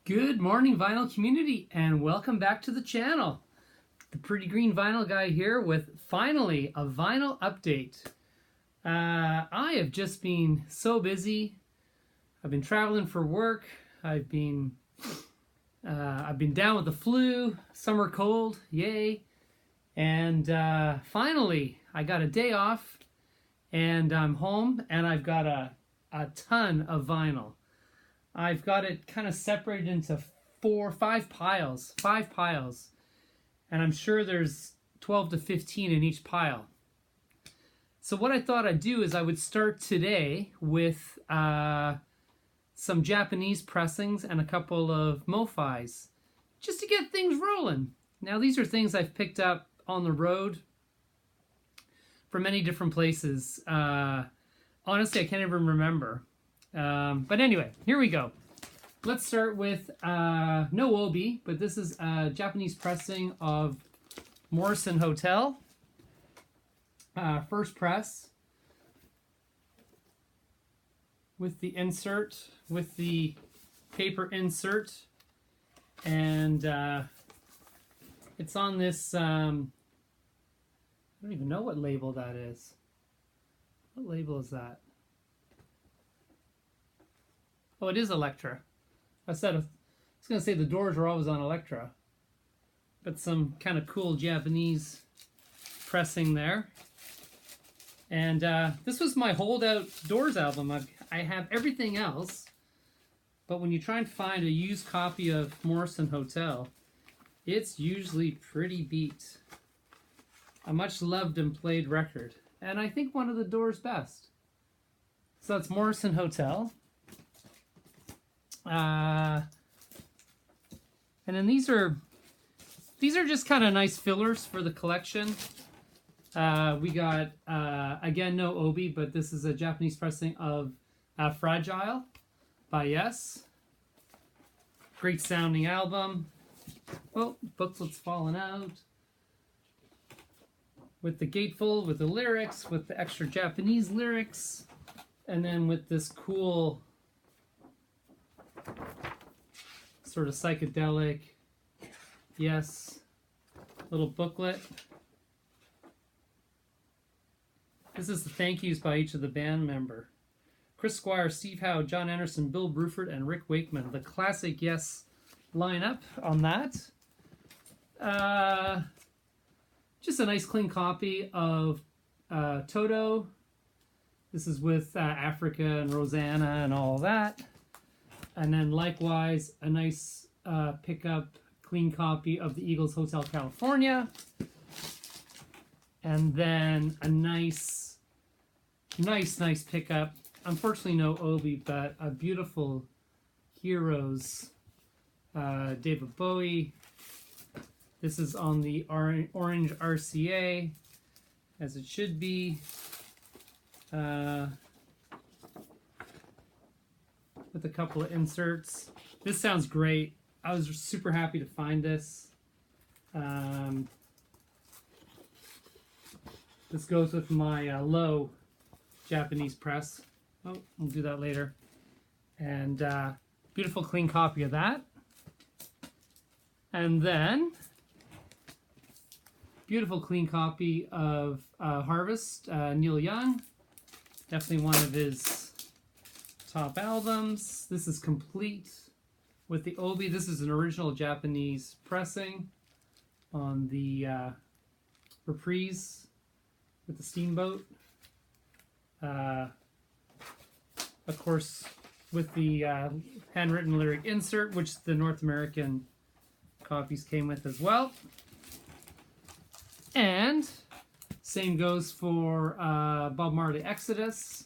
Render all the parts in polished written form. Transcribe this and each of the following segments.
Good morning, vinyl community, and welcome back to the channel. The Pretty Green Vinyl Guy here with finally a vinyl update. I have just been so busy. I've been traveling for work. I've been down with the flu, summer cold, yay. And finally, I got a day off, and I'm home, and I've got a ton of vinyl. I've got it kind of separated into five piles, and I'm sure there's 12 to 15 in each pile. So what I thought I'd do is I would start today with some Japanese pressings and a couple of MOFIs, just to get things rolling. Now these are things I've picked up on the road from many different places. Honestly, I can't even remember. But anyway, here we go. Let's start with no obi, but this is a Japanese pressing of Morrison Hotel. First press with the insert, with the paper insert, and it's on this, I don't even know what label that is. What label is that? Oh, it is Electra. I was going to say the doors are always on Electra. But some kind of cool Japanese pressing there. And this was my Holdout Doors album. I have everything else. But when you try and find a used copy of Morrison Hotel, it's usually pretty beat. A much loved and played record. And I think one of the Doors' best. So that's Morrison Hotel. And then these are just kind of nice fillers for the collection. We got again no obi, but this is a Japanese pressing of Fragile by Yes. Great sounding album. Oh, booklet's falling out. With the gatefold, with the lyrics, with the extra Japanese lyrics, and then with this cool sort of psychedelic, Yes, little booklet. This is the thank yous by each of the band member. Chris Squire, Steve Howe, John Anderson, Bill Bruford, and Rick Wakeman. The classic Yes lineup on that. Just a nice clean copy of Toto. This is with Africa and Rosanna and all that. And then likewise, a nice pickup, clean copy of the Eagles Hotel California. And then a nice pickup. Unfortunately, no obi, but a beautiful Heroes, David Bowie. This is on the orange RCA, as it should be. With a couple of inserts. This sounds great. I was super happy to find this. This goes with my low Japanese press. Oh, we'll do that later. And beautiful clean copy of that. And then beautiful clean copy of Harvest, Neil Young. Definitely one of his top albums. This is complete with the obi. This is an original Japanese pressing on the reprise with the steamboat. Of course, with the handwritten lyric insert, which the North American copies came with as well. And same goes for Bob Marley Exodus.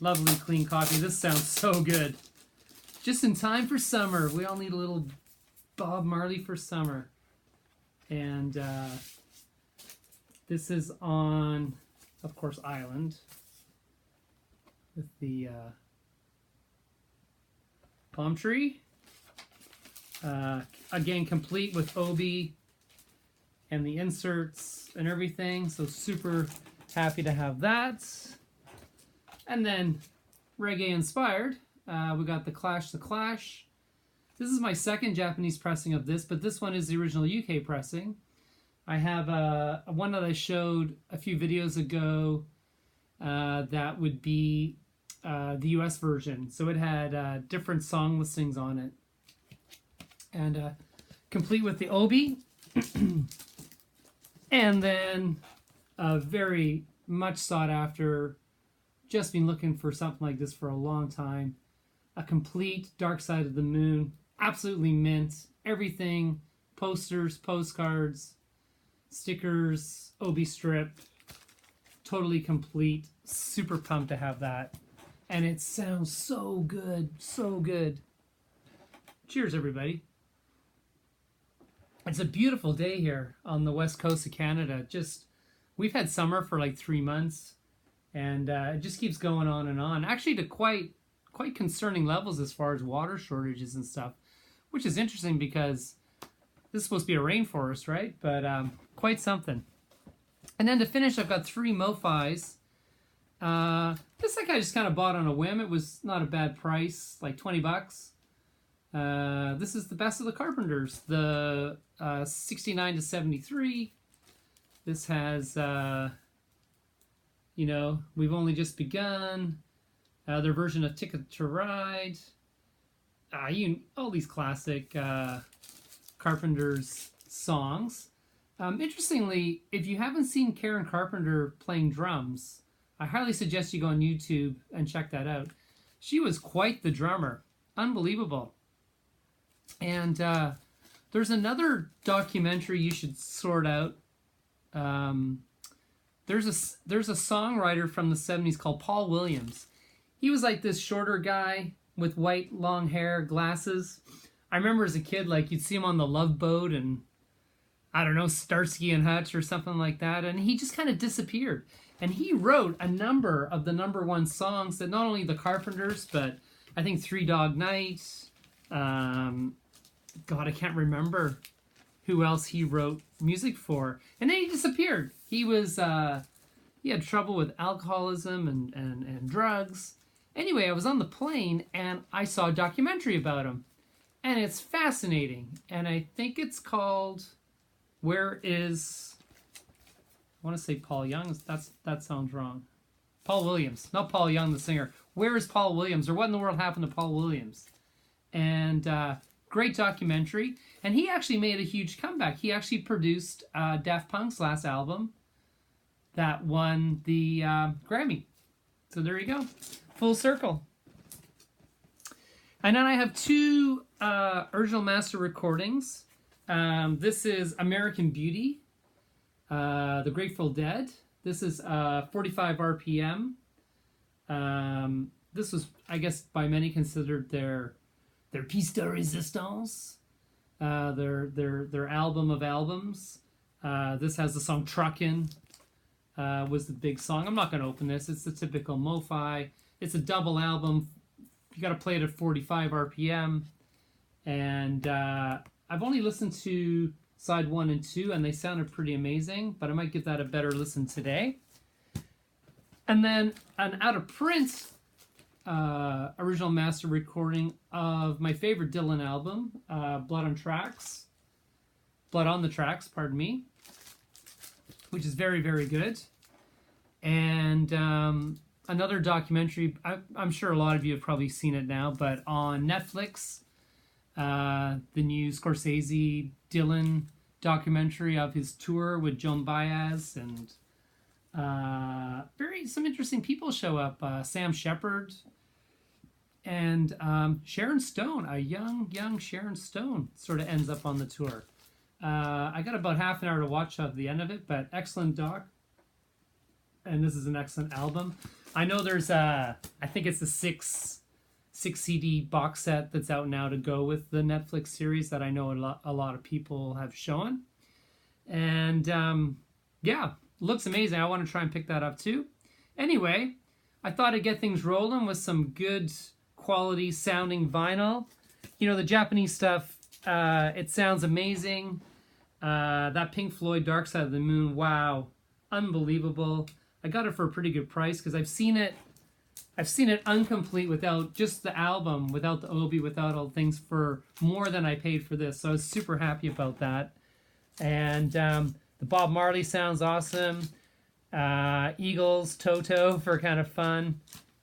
Lovely clean copy. This sounds so good. Just in time for summer. We all need a little Bob Marley for summer. And this is on, of course, Island. With the palm tree. Again, complete with obi and the inserts and everything. So super happy to have that. And then reggae inspired, we got the Clash, This is my second Japanese pressing of this, but this one is the original UK pressing. I have one that I showed a few videos ago that would be the US version. So it had different song listings on it. And complete with the obi. And then very much sought after, just been looking for something like this for a long time. A complete Dark Side of the Moon. Absolutely mint. Everything. Posters, postcards, stickers, obi strip. Totally complete. Super pumped to have that. And it sounds so good. So good. Cheers, everybody. It's a beautiful day here on the west coast of Canada. We've had summer for like 3 months, and it just keeps going on and on. Actually, to quite concerning levels as far as water shortages and stuff, which is interesting because this is supposed to be a rainforest, right? But quite something. And then to finish, I've got 3 MOFIs. This like I just kind of bought on a whim. It was not a bad price, like 20 bucks. This is the Best of the Carpenters, the 69 to 73. This has, We've Only Just Begun, their version of Ticket to Ride, all these classic Carpenters songs. Interestingly, if you haven't seen Karen Carpenter playing drums, I highly suggest you go on YouTube and check that out. She was quite the drummer. Unbelievable. And there's another documentary you should sort out. There's a songwriter from the 70s called Paul Williams. He was like this shorter guy with white long hair, glasses. I remember as a kid, like you'd see him on the Love Boat and I don't know, Starsky and Hutch or something like that, and he just kind of disappeared. And he wrote a number of the #1 songs that not only the Carpenters, but I think Three Dog Night. God, I can't remember who else he wrote music for. And then he disappeared. He had trouble with alcoholism and drugs. Anyway, I was on the plane and I saw a documentary about him. And it's fascinating. And I think it's called Where Is... I want to say Paul Young. That sounds wrong. Paul Williams. Not Paul Young, the singer. Where is Paul Williams? Or what in the world happened to Paul Williams? And great documentary. And he actually made a huge comeback. He actually produced Daft Punk's last album that won the Grammy. So there you go. Full circle. And then I have 2 original master recordings. This is American Beauty, The Grateful Dead. This is 45 RPM. This was, I guess, by many considered their piece de resistance, their album of albums. This has the song Truckin', was the big song. I'm not going to open this. It's the typical MOFI. It's a double album. You got to play it at 45 RPM. And I've only listened to side 1 and 2, and they sounded pretty amazing, but I might give that a better listen today. And then an out of print original master recording of my favorite Dylan album, Blood on the Tracks, pardon me, which is very, very good. And another documentary, I'm sure a lot of you have probably seen it now, but on Netflix, the new Scorsese Dylan documentary of his tour with Joan Baez, and some interesting people show up. Sam Shepard and Sharon Stone, a young Sharon Stone, sort of ends up on the tour. I got about half an hour to watch of the end of it, but excellent doc. And this is an excellent album. I know there's I think it's the 6 CD box set that's out now to go with the Netflix series that I know a lot of people have shown. And yeah, looks amazing. I want to try and pick that up too. Anyway, I thought I'd get things rolling with some good quality sounding vinyl. You know, the Japanese stuff, it sounds amazing. That Pink Floyd Dark Side of the Moon, wow, unbelievable. I got it for a pretty good price because I've seen it I've seen it incomplete without just the album, without the Obi, without all things, for more than I paid for this. So I was super happy about that. And the Bob Marley sounds awesome. Eagles, Toto for kind of fun.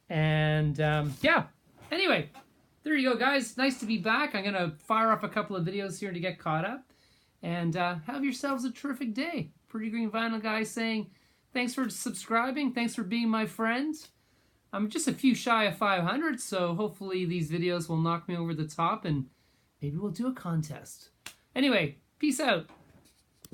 And yeah, anyway, there you go, guys. Nice to be back. I'm going to fire off a couple of videos here to get caught up. And have yourselves a terrific day. Pretty Green Vinyl Guy saying thanks for subscribing. Thanks for being my friend. I'm just a few shy of 500, so hopefully these videos will knock me over the top and maybe we'll do a contest. Anyway, peace out.